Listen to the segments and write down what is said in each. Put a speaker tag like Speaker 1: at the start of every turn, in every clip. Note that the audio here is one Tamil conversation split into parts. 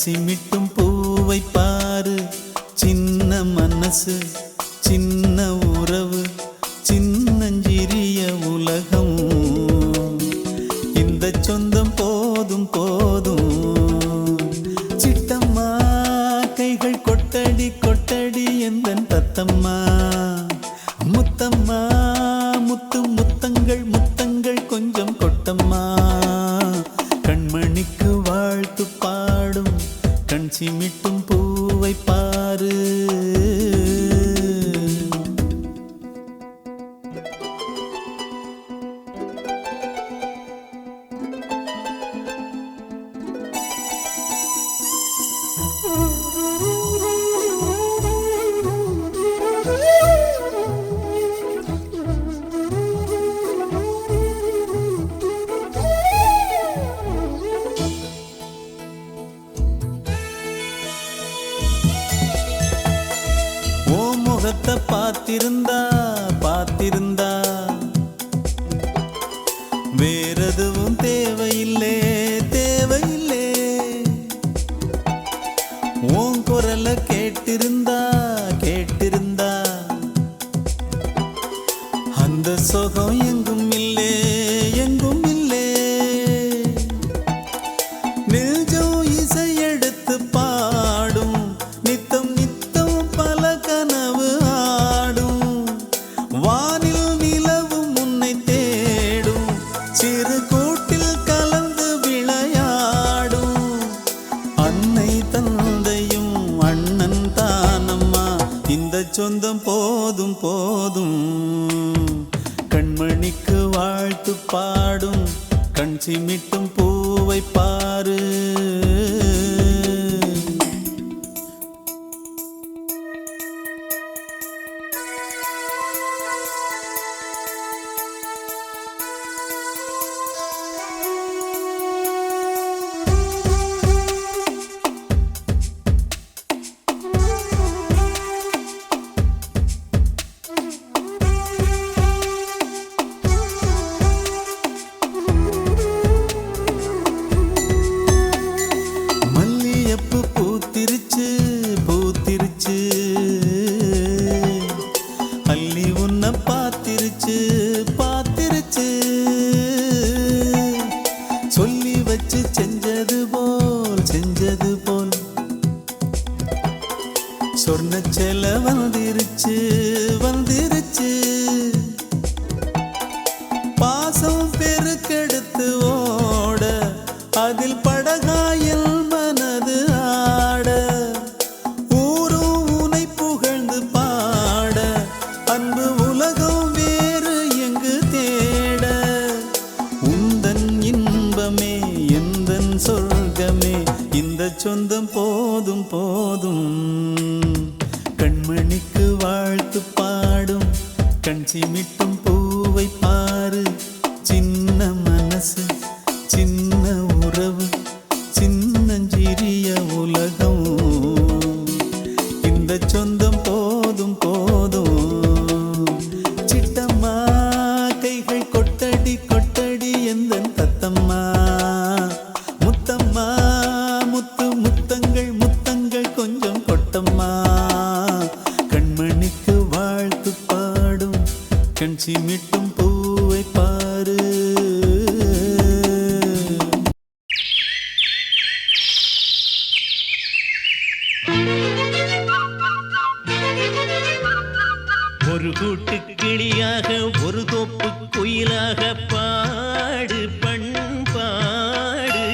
Speaker 1: சிமிட்டும் பூவை பாரு, சின்ன மனசு சின்ன உறவு சின்னஞ்சிறிய உலகம். இந்த சொந்தம் போதும் போதும். சிட்டம்மா கைகள் கொட்டடி கொட்டடி எந்தன் தத்தம்மா. முத்தம்மா முத்து முத்தங்கள் முத்தங்கள் கொஞ்சம் கொட்டம்மா. கண்மணிக்கு வாழ்த்து பாடும் கண் சிமிட்டும் பூவை பாரு. முகத்தை பார்த்திருந்தா பார்த்திருந்தா வேறெதுவும் தேவையில்லை தேவையில்லை. உன் குரலை கேட்டிருந்தா கேட்டிருந்தா அந்த சுகம் எங்கும் இல்லை எங்கும் இல்லை. நெஞ்சம் இசை எடுத்து பாடும் நித்தம் நித்தம் பல கனவு ஆடும். வானில் நிலவும் உன்னை தேடும் சிறு கூட்டில் கலந்து விளையாடும். அன்னை தந்தையும் அண்ணன் தானம்மா. இந்த சொந்தம் போதும் போதும். கண்மணிக்கு வாழ்த்து பாடும் கண் சிமிட்டும் பூவை பாரு. பூத்திருச்சு பூத்திருச்சு அள்ளி உன்னை பார்த்திருச்சு பார்த்திருச்சு. சொல்லி வச்சு செஞ்சது போல் சொன்ன செல வந்துருச்சு வந்துருச்சு. பாசம் பெருக்கெடுத்து ஓட அதில் படகாயில் மனது ஆட. ஊரும் உனை புகழ்ந்து பாட அன்பு உலகம் வேறு எங்கு தேட. உந்தன் இன்பமே எந்தன் சொர்க்கமே இந்த சொந்தம் போதும் போதும். கண்மணிக்கு வாழ்த்து பாடும் கண் சிமிட்டும் பூவை பாரு. சின்ன மனசு சின்ன உறவு சின்னஞ்சிறிய உலகம். இந்த சொந்தம் போதும் போதும். சிட்டம்மா கைகள் கொட்டடி கொட்டடி எந்தன் தத்தம்மா. முத்தம்மா முத்து முத்தங்கள் முத்தங்கள் கொஞ்சம் கொட்டம்மா. கண்மணிக்கு வாழ்த்து பாடும் கண் சிமிட்டும் பூவை பாரு. ஒரு கூட்டு கிளியாக ஒரு தோப்பு குயிலாக பாடு பண்பாடு.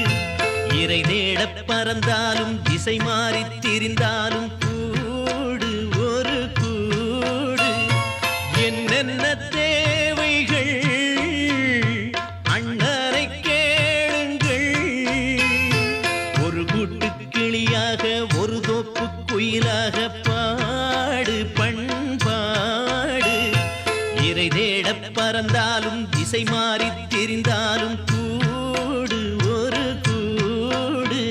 Speaker 1: இறை தேட பறந்தாலும் திசை மாறி திரிந்தாலும் கூடு ஒரு கூடு. என்னென்ன தேவைகள் அண்ணரை கேளுங்கள். ஒரு கூட்டு கிளியாக ஒரு தோப்பு குயிலாக பாடு பண்பாடு. இறை தேட பறந்தாலும் திசை மாறி திரிந்தாலும் கூடு ஒரு கூடு.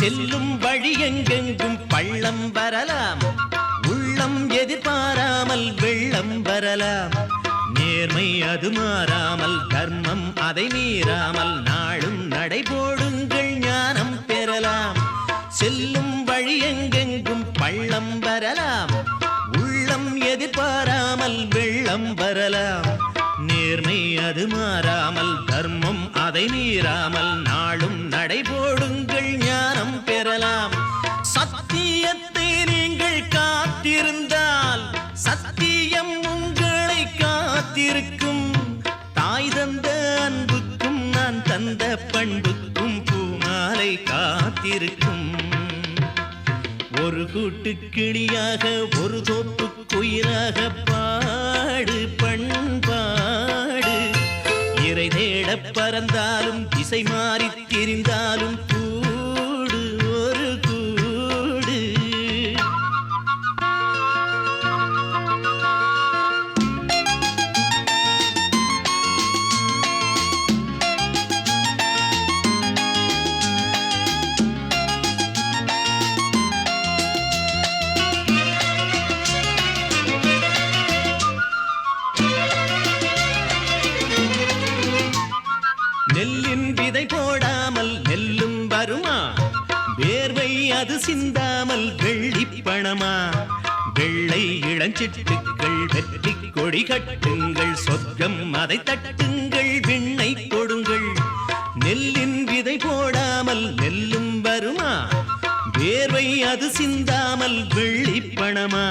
Speaker 1: செல்லும் வழி எங்கெங்கும் பள்ளம் வரலாம், உள்ளம் எதிர்பாராமல் வெள்ளம் வரலாம். நேர்மை அது மாறாமல், தர்மம் அதை மீறாமல், நாளும் நடைபோடுங்கள் ஞானம் பெறலாம். செல்லும் வழி எங்கெங்கும் பள்ளம் வரலாம், உள்ளம் எதிர்பாராமல் வெள்ளம் வரலாம். நேர்மை அது மாறாமல், தர்மம் அதை மீறாமல், நாளும் நடைபோடுங்கள் ஞானம் பெறலாம். சத்தியத்தை நீங்கள் காத்திருந்தால் சத்தியம் உங்களை காத்திருக்கும். தாய் தந்த அன்புக்கும் நான் தந்த பண்புக்கும் பூமாலை காத்திருக்கும். ஒரு கூட்டு கிளியாக ஒரு தோப்பு குயிலாக பாடு பண்பாடு. இறை தேட பறந்தாலும் திசை மாறி திரிந்தாலும் கூடு ஒரு கூடு. நெல்லின் விதை போடாமல் நெல்லும் வருமா, வேர்வை அது சிந்தாமல் வெள்ளி பணமா. வெள்ளை இளஞ்சிட்டுக்கள் வெற்றி கொடி கட்டுங்கள், சொர்க்கம் அதை தட்டுங்கள், விண்ணை கொடுங்கள். நெல்லின் விதை போடாமல் நெல்லும் வருமா, வேர்வை அது சிந்தாமல் வெள்ளி பணமா.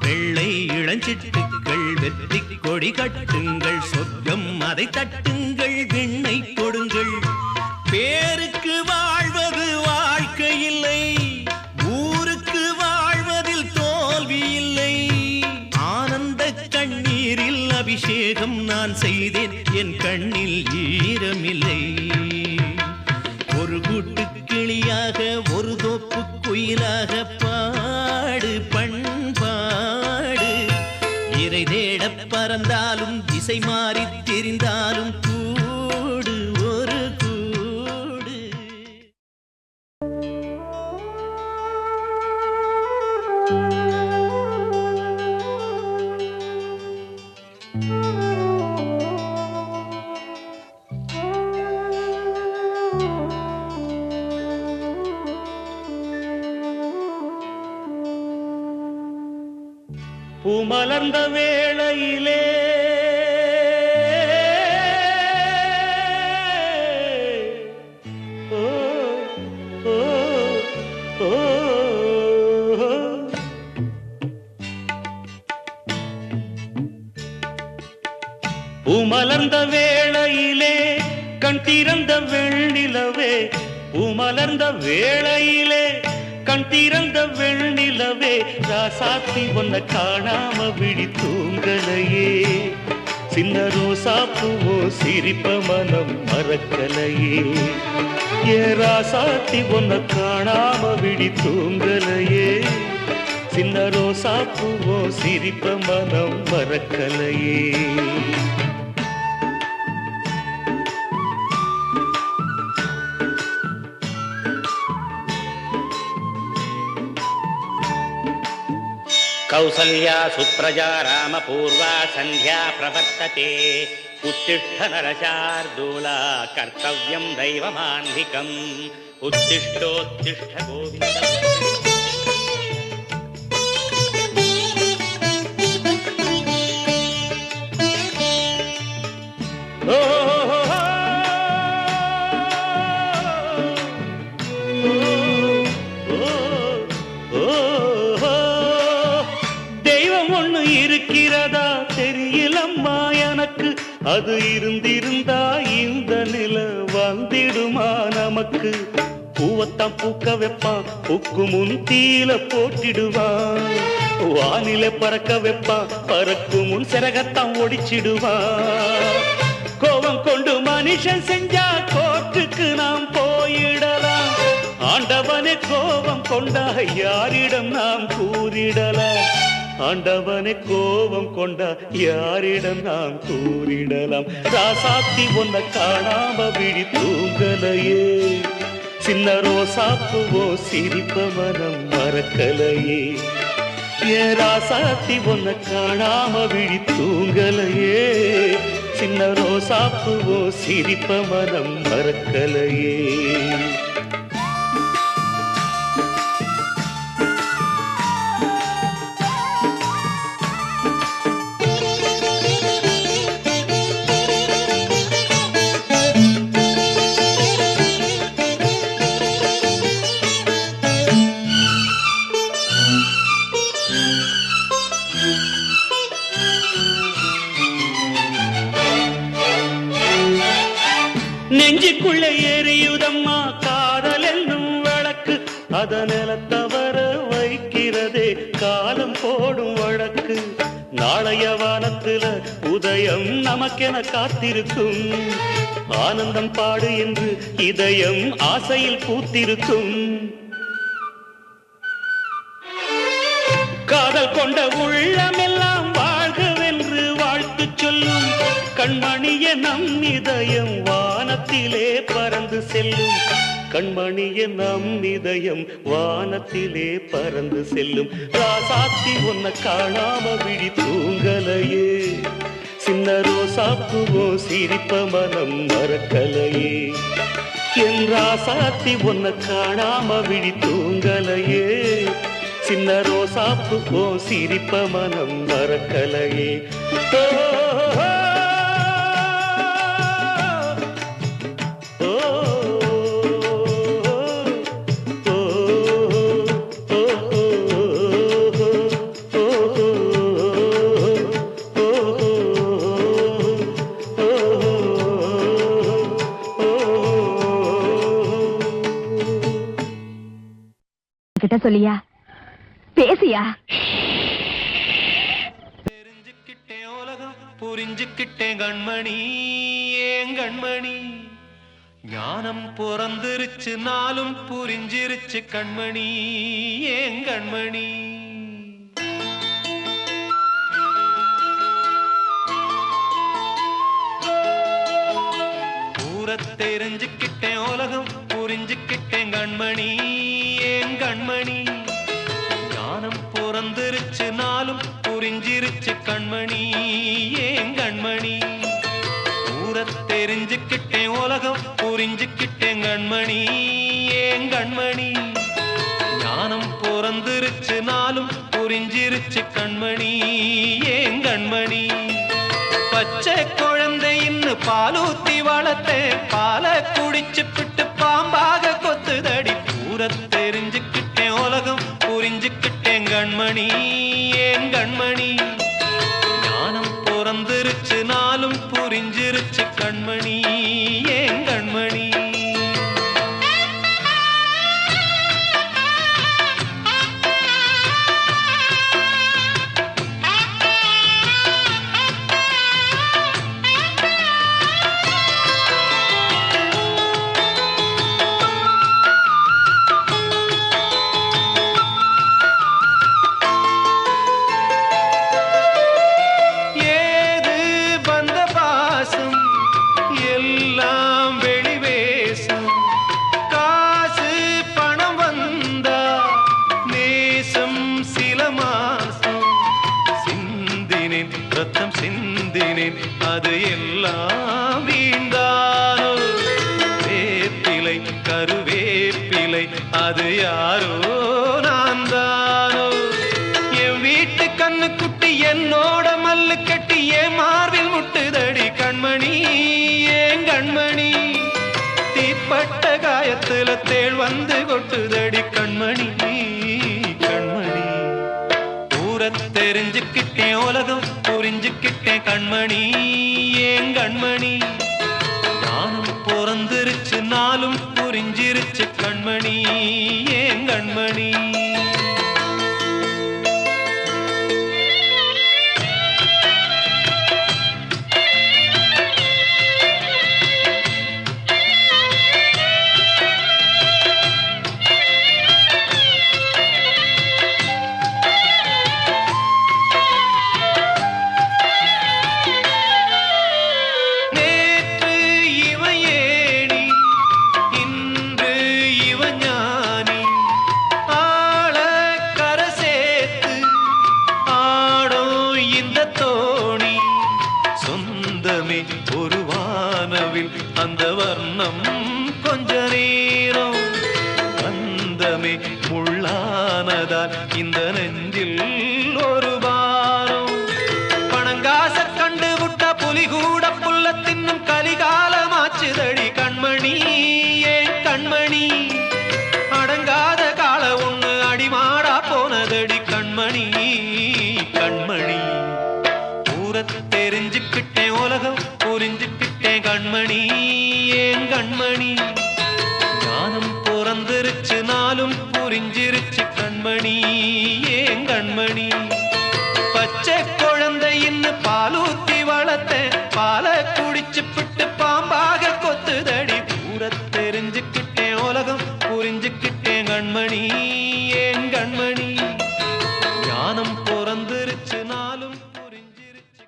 Speaker 1: வெள்ளை இளஞ்சிட்டுக்கள் வெற்றி கொடி கட்டுங்கள், சொர்க்கம் அதை தட்டுங்கள், விண்ணை கொடுங்கள். பேருக்கு வாழ்வது வாழ்க்கை இல்லை, ஊருக்கு வாழ்வதில் தோல்வி இல்லை. ஆனந்த கண்ணீரில் அபிஷேகம் நான் செய்தேன், என் கண்ணில் ஈரமில்லை. ஒரு கூட்டு கிளியாக ஒரு தோப்பு குயிலாக பாடு பண்பாடு. இறை தேட பறந்தாலும் திசை மாறி திரிந்தாலும் கூடு ஒரு கூடு.
Speaker 2: பூமலர்ந்த வேளையிலே ஓ ஓ ஓ பூமலர்ந்த வேளையிலே கண் திறந்த வெண்ணிலவே, பூமலர்ந்த வேளையிலே கண் திறந்த வெண்ணிலவே, ராசாத்தி ஒன்ன காணாம விழி தூங்கலையே. சின்ன ரோசாப்பூவோ சிரிப்ப மனம் மறக்கலையே. ஏ ராசாத்தி ஒன்ன காணாம விழி தூங்கலையே. சின்ன ரோசாப்பூவோ சிரிப்ப மனம் மறக்கலையே.
Speaker 3: कौसल्या सुप्रजा रामपूर्वा संध्या प्रवर्तते. उत्तिष्ठ नरशार्दूला कर्तव्यं दैवमान्धिकम्. उत्तिष्ठोत्तिष्ठ गोविन्द.
Speaker 2: இருக்கிறதா தெரியலம்மா எனக்கு, அது இருந்திருந்தா இந்த நில வந்திடுமா நமக்கு. பூவத்தான் பூக்க வைப்பான், பூக்கு முன் தீல போட்டிடுவான். வானில பறக்க வைப்பான், பறக்கும் முன் சிறகத்தான் ஒடிச்சிடுவான். கோபம் கொண்டு மனுஷன் செஞ்சா கோர்ட்டுக்கு நாம் போயிடலாம். ஆண்டவனே கோபம் கொண்டா யாரிடம் நாம் கூறிடலாம். ஆண்டவனை கோபம் கொண்டா யாரிடம் நாம் கூறிடலாம். ராசாத்தி ஒன்ன காணாம விழி தூங்கலையே. சின்ன ரோசாப்பூவோ சிரிப்ப மனம் மறக்கலையே ஏன் ராசாத்தி ஒன்ன காணாம விழி தூங்கலையே சின்ன ரோசாப்பூவோ சிரிப்ப மனம் மறக்கலையே நெஞ்சுக்குள்ள எரியுதம்மா காதல் என்னும் வழக்கு அத நிலத்தவர வைக்கிறதே காலம் போடும் வழக்கு நாளைய வானத்துல உதயம் நமக்கென காத்திருக்கும் ஆனந்தம் பாடு என்று இதயம் ஆசையில் பூத்திருக்கும் காதல் கொண்ட உள்ளமெல்லாம் வாழ்கவென்று வாழ்த்து சொல்லும் கண்மணிய நம் இதயம் வானத்திலே பறந்து செல்லும் கண்மணிய நம் இதயம் வானத்திலே பறந்து செல்லும் ராசாத்தி ஒன்ன காணாம விழி தூங்கலையே சின்ன ரோசாப்பூவோ சிரிப்ப மனம் மறக்கலையே என் ராசாத்தி ஒன்ன காணாம விழி தூங்கலையே சின்ன ரோசாப்பூவோ சிரிப்ப மனம் மறக்கலையே
Speaker 4: கிட்ட சொல்லியா பேசியா
Speaker 1: தெரிஞ்சுக்கிட்டேன் உலகம் புரிஞ்சுக்கிட்டேன் கண்மணி ஏன் கண்மணி ஞானம் பிறந்திருச்சு நாளும் புரிஞ்சிருச்சு கண்மணி ஏன் கண்மணி தெரிஞ்சுக்கிட்டேன் உலகம் புரிஞ்சுக்கிட்டேன் கண்மணி ஏன் கண்மணி ஞானம் பிறந்திருச்சு நாளும் புரிஞ்சிருச்சு கண்மணி ஏன் கண்மணி தெரிஞ்சுக்கிட்டேன் உலகம் புரிஞ்சுக்கிட்டேன் கண்மணி ஏன் கண்மணி ஞானம் பிறந்திருச்சு நாளும் புரிஞ்சிருச்சு கண்மணி ஏன் கண்மணி பச்சை குழந்தை இன்னும் பாலூத்தி வளர்த்தேன் பாலை குடிச்சு பிட்டு பாம்பாக கொத்துதடி தெரிஞ்சுக்கிட்டேன் உலகம் புரிஞ்சுக்கிட்டேன் கண்மணி ஏன் கண்மணி ஞானம் பிறந்திருச்சு நாளும் புரிஞ்சிருச்சு கண்மணி ஏன் கண்மணி அது எல்லாம் வீண்டானோ வேப்பிலை கருவேப்பிலை அது யாரோ நான் தானோ என் வீட்டு கண்ணு குட்டி என்னோட மல்லு கட்டி என் மார்பில் முட்டுதடி கண்மணி ஏன் கண்மணி தீப்பட்ட காயத்துல தேள் வந்து கொட்டுதடி கண்மணி கண்மணி தெரிஞ்சுக்கிட்டேன் உலகம் புரிஞ்சுக்கிட்டேன் கண்மணி ஏன் கண்மணி ஞானம் பிறந்திருச்சு நாளும் புரிஞ்சிருச்சு கண்மணி ஏன் கண்மணி வண்ணம் கொஞ்ச நேரம் பந்தமே முள்ளானதால் இந்த நெஞ்சில் ஒரு பாரம் பணங்காச கண்டு விட்ட புலி கூட புல்ல தின்னும் கலிகாலமாச்சுதடி கண்மணி ஏன் கண்மணி அடங்காத கால ஒண்ணு அடிமாடா போனதடி கண்மணி கண்மணி ஊரத் தெரிஞ்சுக்கிட்டேன் உலகம் புரிஞ்சுக்கிட்டேன் கண்மணி ஏன் கண்மணி ஞானம் பிறந்திருச்சு நாளும் புரிஞ்சிருச்சு கண்மணி ஏன் கண்மணி பச்சை குழந்தை இன்னும் பாலூத்தி வளர்த்த பால குடிச்சு பிட்டு பாம்பாக கொத்துதடி ஊரத் தெரிஞ்சுக்கிட்டேன் உலகம் புரிஞ்சுக்கிட்டேன் கண்மணி ஏன் கண்மணி ஞானம் பிறந்திருச்சு நாளும் புரிஞ்சிருச்சு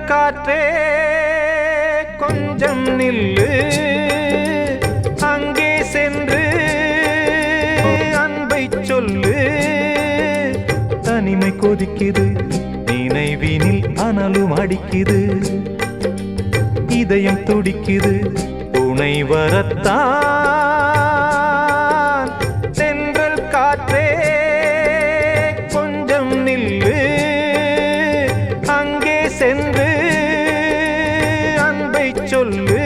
Speaker 5: காற்றே கொஞ்சம் நில்லு அங்கே சென்று அன்பை சொல்லு தனிமை கொதிக்குது நினைவினில் அனலும் அடிக்குது இதயம் துடிக்குது துணை வரத்தான் தென்றல் காற்றே கொஞ்சம் நில்லு அங்கே சென்று அன்பை சொல்லு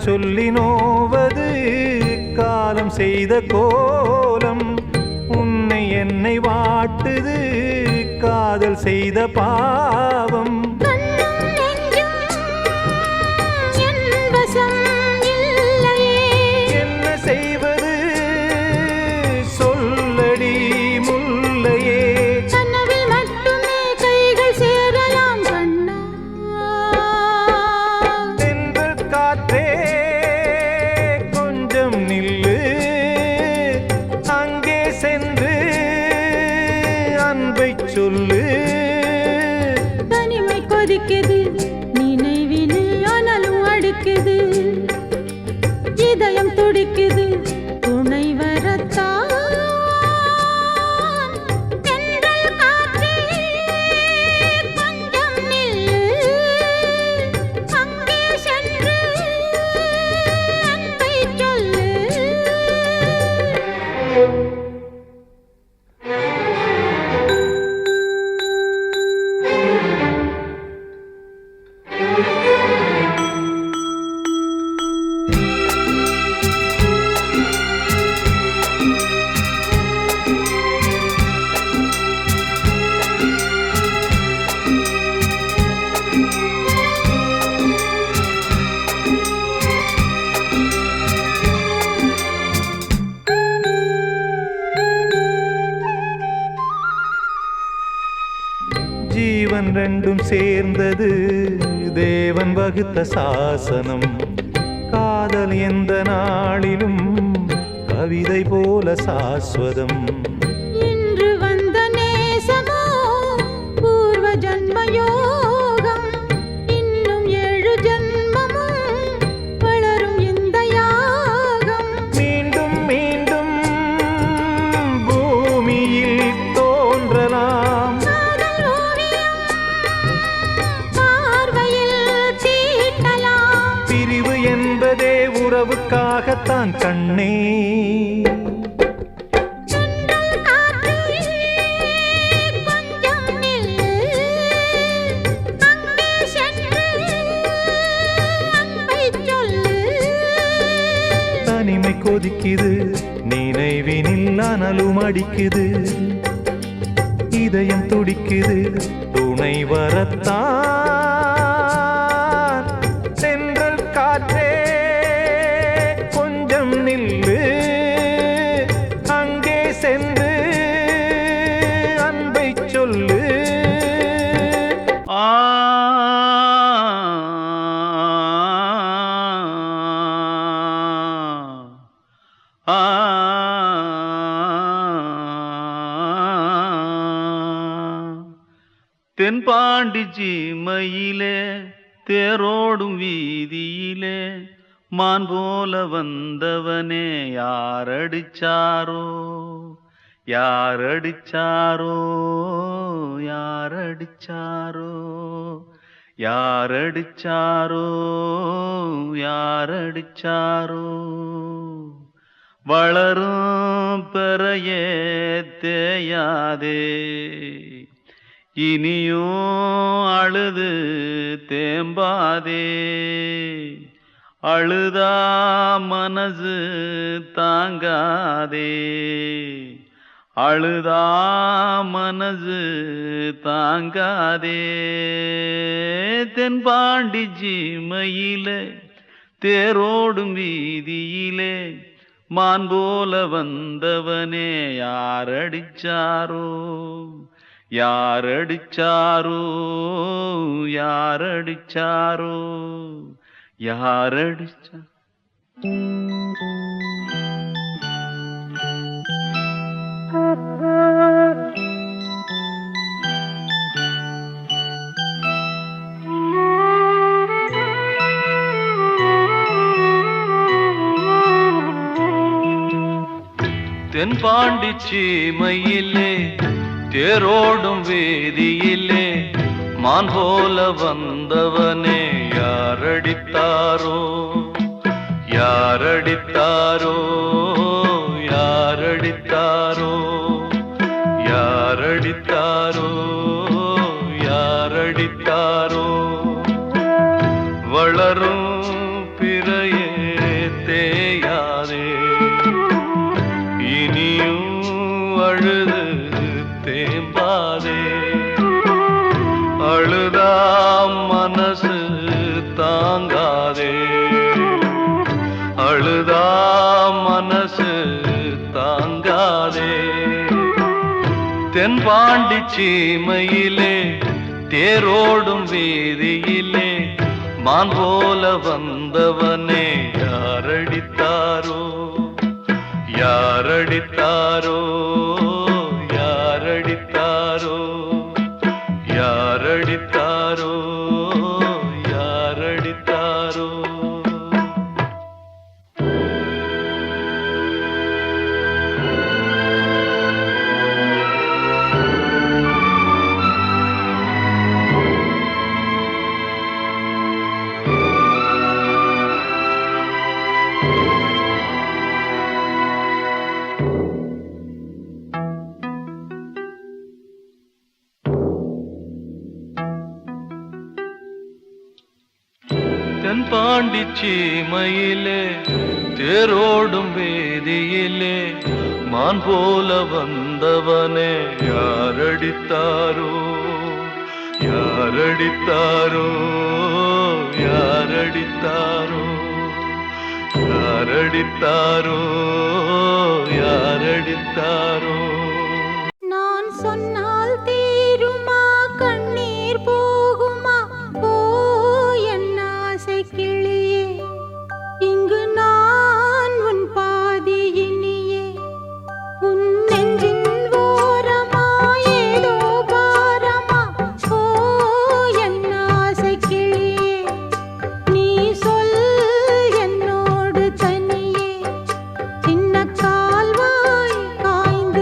Speaker 5: சொல்லி நோவது காலம் செய்த கோலம் உன்னை என்னை வாட்டுது காதல் செய்த பாவம் என்ன செய்வது சொல்லடி முல்லையே
Speaker 6: கனவில் மட்டுமே கைகள் சேரலாம் கண்ணா
Speaker 5: தென்றல் காற்றே கொஞ்சம் நில்லு அங்கே சென்று அன்பை சொல்லு
Speaker 6: தனிமை கொதிக்குது நினைவிலே அனலும் அடிக்குது இதயம் துடிக்குது துணை வரத்தான் தென்றல் காற்றே கொஞ்சம் நில்லு அங்கே சென்று அன்பை சொல்லு
Speaker 5: ஜீவன் ரெண்டும் சேர்ந்தது தேவன் வகுத்த சாசனம் காதல் எந்த நாளிலும் கவிதை போல சாஸ்வதம்
Speaker 6: இன்று வந்த நேசமோ பூர்வ ஜன்ம யோகம் இன்னும் 7 ஜன்மமும் வளரும் இந்த யாகம்
Speaker 5: மீண்டும் மீண்டும் பூமியில் தோன்றலாம்
Speaker 6: காதல் ஓவியம்
Speaker 5: உறவுக்காகத்தான் கண்ணே. தனிமை கொதிக்குது, நினைவினில் அனலும் அடிக்குது, இதயம் துடிக்குது, துணை வரத்தான். சென்றல் காற்றே கொஞ்சம் நில்லு, அங்கே சென்று அன்பை சொல்லு.
Speaker 1: தென்பாண்டி சீமையிலே தேரோடும் வீதியிலே மான் போல வந்தவனே யாரடிச்சாரோ யாரடிச்சாரோ யாரடிச்சாரோ யாரடிச்சாரோ யாரடிச்சாரோ. வளரும் பெறையே தேயாதே, இனியும் அழுது தேம்பாதே, அழுதா மனசு தாங்காதே, அழுதா மனசு தாங்காதே. தென்பாண்டி சீமையிலே தேரோடும் வீதியிலே மான் போல வந்தவனே யாரடிச்சாரோ யாரடிச்சாரோ யாரடிச்சாரோ யாரடிச்சா. தென்பாண்டி சீமையிலே தேரோடும் வேதியிலே மான் போல வந்தவனே யாரடித்தாரோ யாரடித்தாரோ யாரடித்தாரோ யாரடித்தாரோ யாரடித்தாரோ. வளரும் பிறையே தேயாதே, இனியும் அழுது தேம்பாதே, அழுதா மனசு தாங்காதே, அழுதா மனசு தாங்காதே. தென்பாண்டி சீமையிலே தேரோடும் வீதியிலே மான் போல வந்தவனே யாரடித்தாரோ யாரடித்தாரோ யாரடித்தாரோ யாரடித்தாரோ யாரடித்தாரோ. தென்பாண்டி சீமையிலே தேரோடும் வேதியிலே மான் போல வந்தவனே யாரடித்தாரோ யாரடித்தாரோ யாரடித்தாரோ யாரடித்தாரோ யாரடித்தாரோ.
Speaker 6: நான் சொன்னால் தீருமா கண்ணீர் போகுமா போ என் ஆசை கிளியே, இங்கு நான் உன் பாதி இனியே. உன் நெஞ்சின் ஓரமா ஏதோ பாரமா போ என் ஆசை கிளியே, நீ சொல் என்னோடு தனியே. சின்ன கால்வாய் காய்ந்து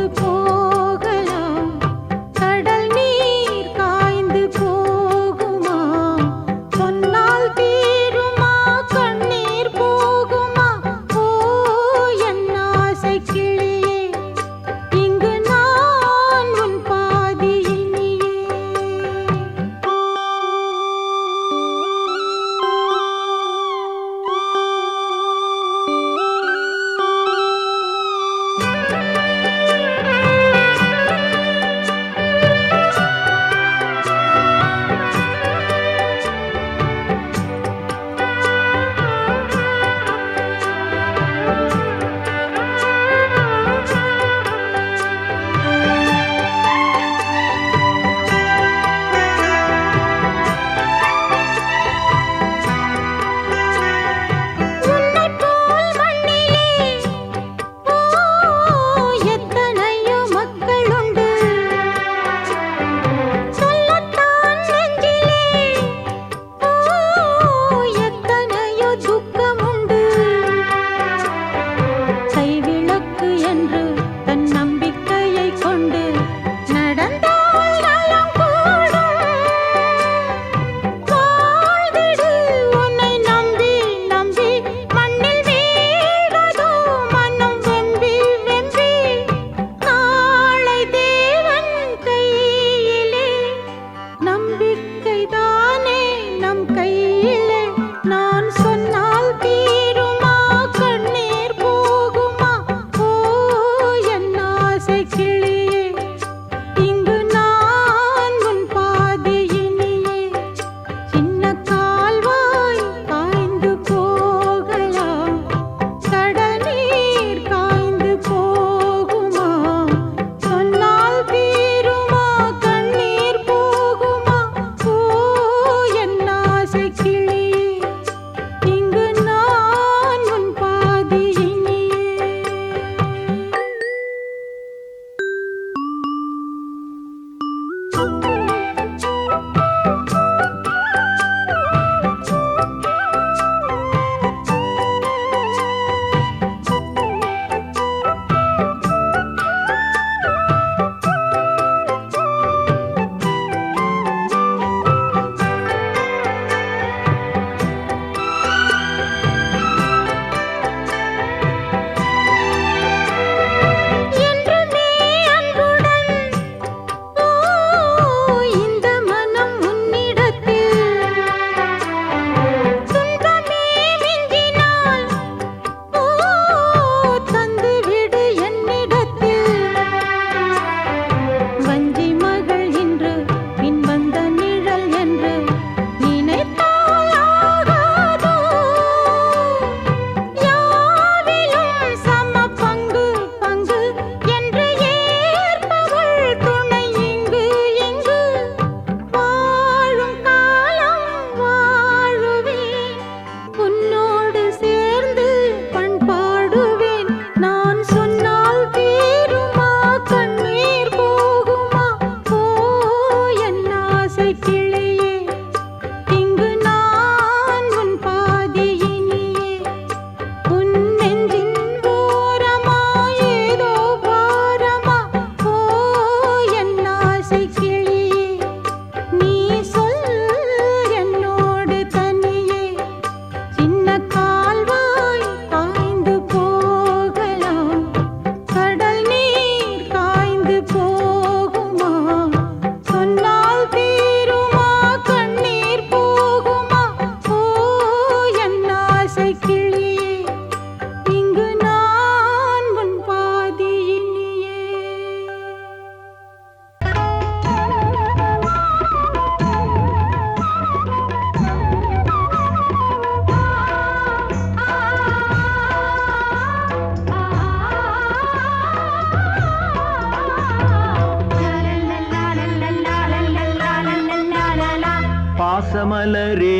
Speaker 5: பாசமலரே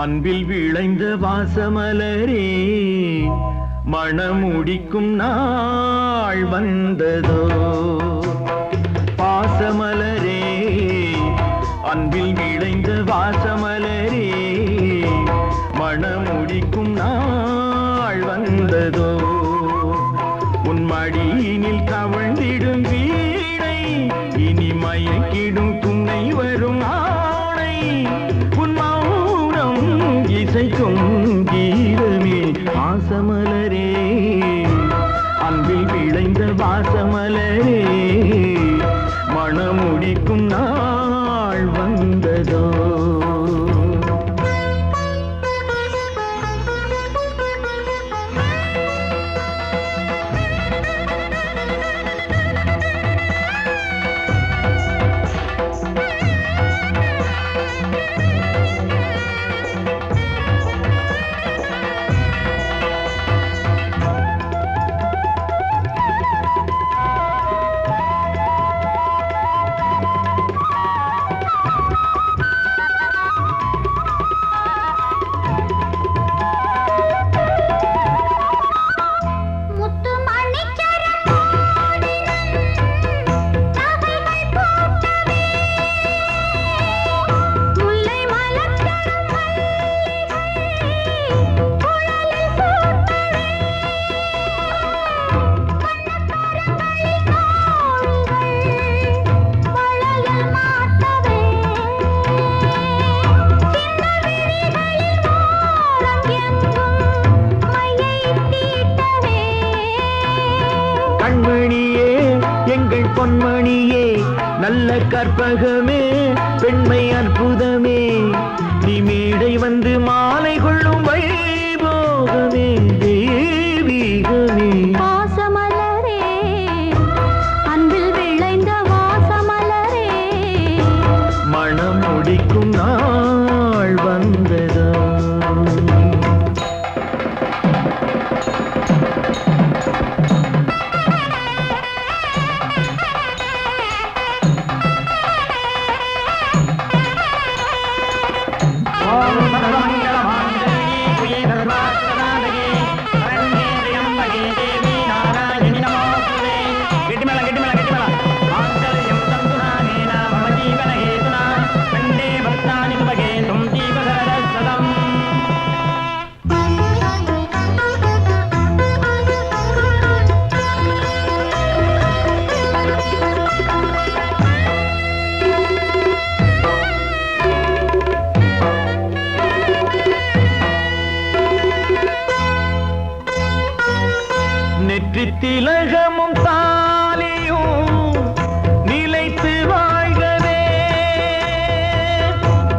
Speaker 5: அன்பில் விளைந்த வாசமலரே மணமுடிக்கும் நாள் வந்ததோ பாசமலரே அன்பில் விளைந்த வாசமலரே மணமுடிக்கும் நாள் வந்ததோ உன் மடியினில் தவழ்ந்திடும் வீணை இனி மயக்கிடும் துணை வரும் ஆணை உன் மௌனம் இசைக்கும் கீதமே வாசமலரே அன்பில் விளைந்த வாசமலரே மணமுடிக்கும் நாள் வந்ததோ பொன்மணியே நல்ல கற்பகமே பெண்மை அற்புதமே நீ மேடை வந்து மாலை கொள்ளும் வைபோகமே தெய்வீகமே
Speaker 6: வாசமலரே அன்பில் விளைந்த வாசமலரே
Speaker 5: மணம் முடிக்கும் நாள் வந்ததோ திலகமும் தாலியும் நிலைத்து வாழ்கவே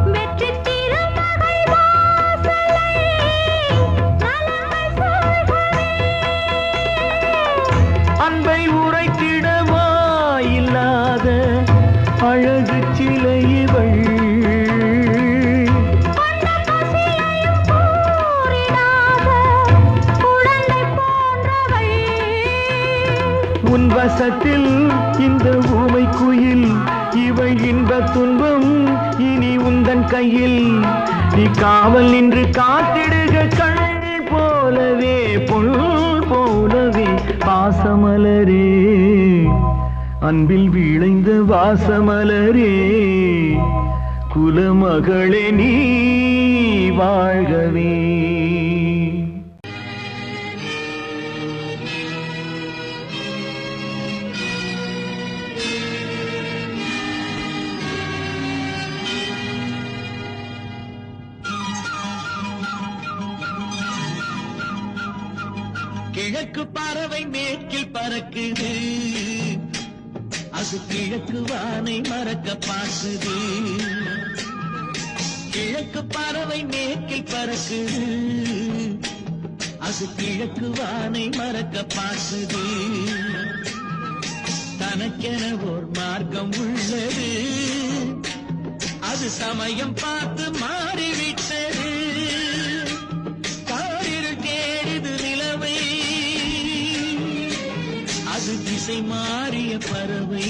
Speaker 6: வெற்றி திருமகள் வாசலை நலங்கள் சொல்கவே
Speaker 5: அன்பை உரைத்திடவா இல்லாத அழகு சிலை இவள் உன் வசத்தில் இந்த ஊமை குயில் இவள் இன்ப துன்பம் இனி உந்தன் கையில் நீ காவல் நின்று காத்திடுக கண் போலவே பொன் போலவே பாசமலரே அன்பில் விளைந்த வாசமலரே குலமகளே நீ வாழ்கவே
Speaker 2: கிழக்கு பறவை மேற்கில் பறக்குது அது கிழக்கு வானை மறக்க பார்க்குது கிழக்கு பறவை மேற்கில் பறக்குது அது கிழக்கு வானை மறக்க பார்க்குது தனக்கென ஓர் மார்க்கம் உள்ளது அது சமயம் பார்த்து மாறிவிட்டது காரில் தேடுது நிலவை அது திசை மாறிய பறவை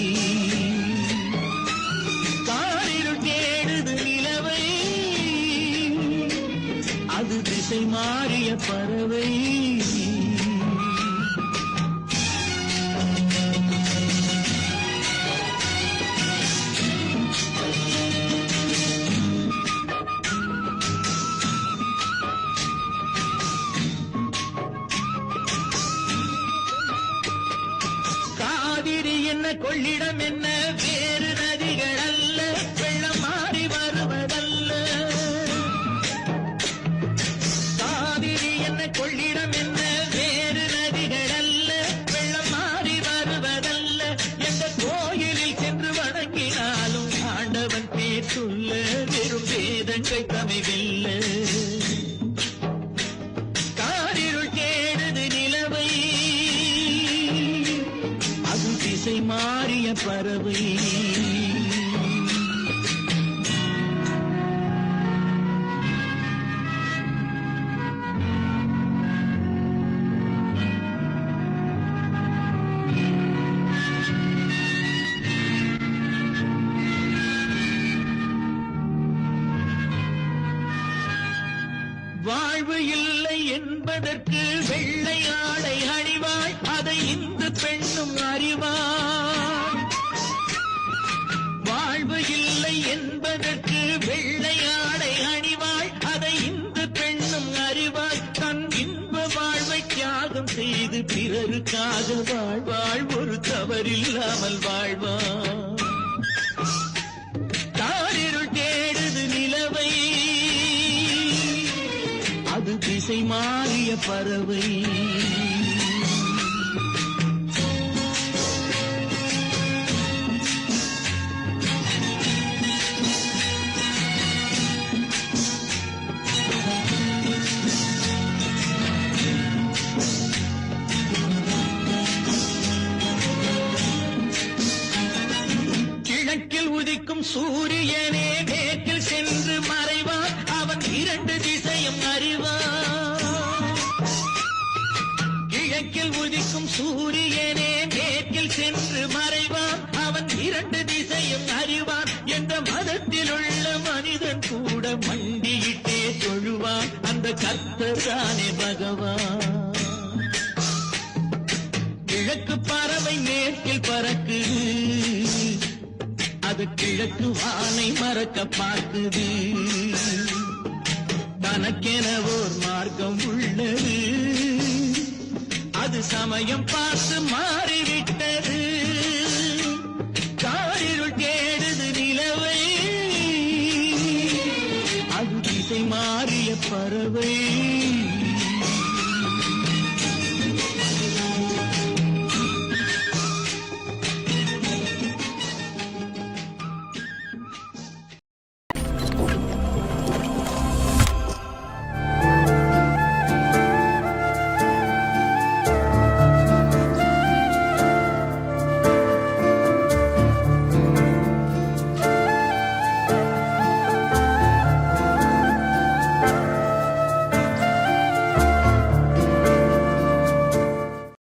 Speaker 2: காரில் தேடுது நிலவை திசை மாறிய பறவை காவிரி என்ன கொள்ளிடம் என்ன வேறு நதிகள் அல்ல வெள்ளம் மாறி வருவதல்ல காவிரி என்ன கொள்ளிடம் என்ன வேறு நதிகள் அல்ல வெள்ளம் மாறி வருவதல்ல எந்த கோயிலில் சென்று வணங்கினாலும் ஆண்டவன் பேர் சொல்ல வெறும் வேதங்கள் தமை வெல்ல காரிருள் தேடுது நிலவை அது திசை மாறிய பறவை வாழ்வு இல்லை என்பதற்கு வெள்ளை ஆடை அணிவாள் அதை இந்த பெண்ணும் அறிவாள் வாழ்வு இல்லை என்பதற்கு வெள்ளை ஆடை அணிவாள் அதை இந்த பெண்ணும் அறிவாள் தன் இன்ப வாழ்வை தியாகம் செய்து பிறருக்காக வாழ்வாள் ஒரு தவறில்லாமல் வாழ்வாள் காரிருள் தேடுது நிலவை அது திசை மாறிய பறவை கிழக்கில் உதிக்கும் சூரியனே மேற்கில் சென்று மறைவான் அவன் இரண்டு திசையும் அறிவான் கிழக்கில் உதிக்கும் சூரியனே மேற்கில் சென்று மறைவான் அவன் இரண்டு திசையும் அறிவான் என்ற மதத்தில் உள்ள மனிதன் கூட மண்டியிட்டே தொழுவான் அந்த கர்த்தர் தானே பகவான் கிழக்கு பறவை மேற்கில் பறக்குது அது கிழக்கு வானை மறக்க பார்க்குது தனக்கென ஓர் மார்க்கம் உள்ளது அது சமயம் பார்த்து மாறிவிட்டது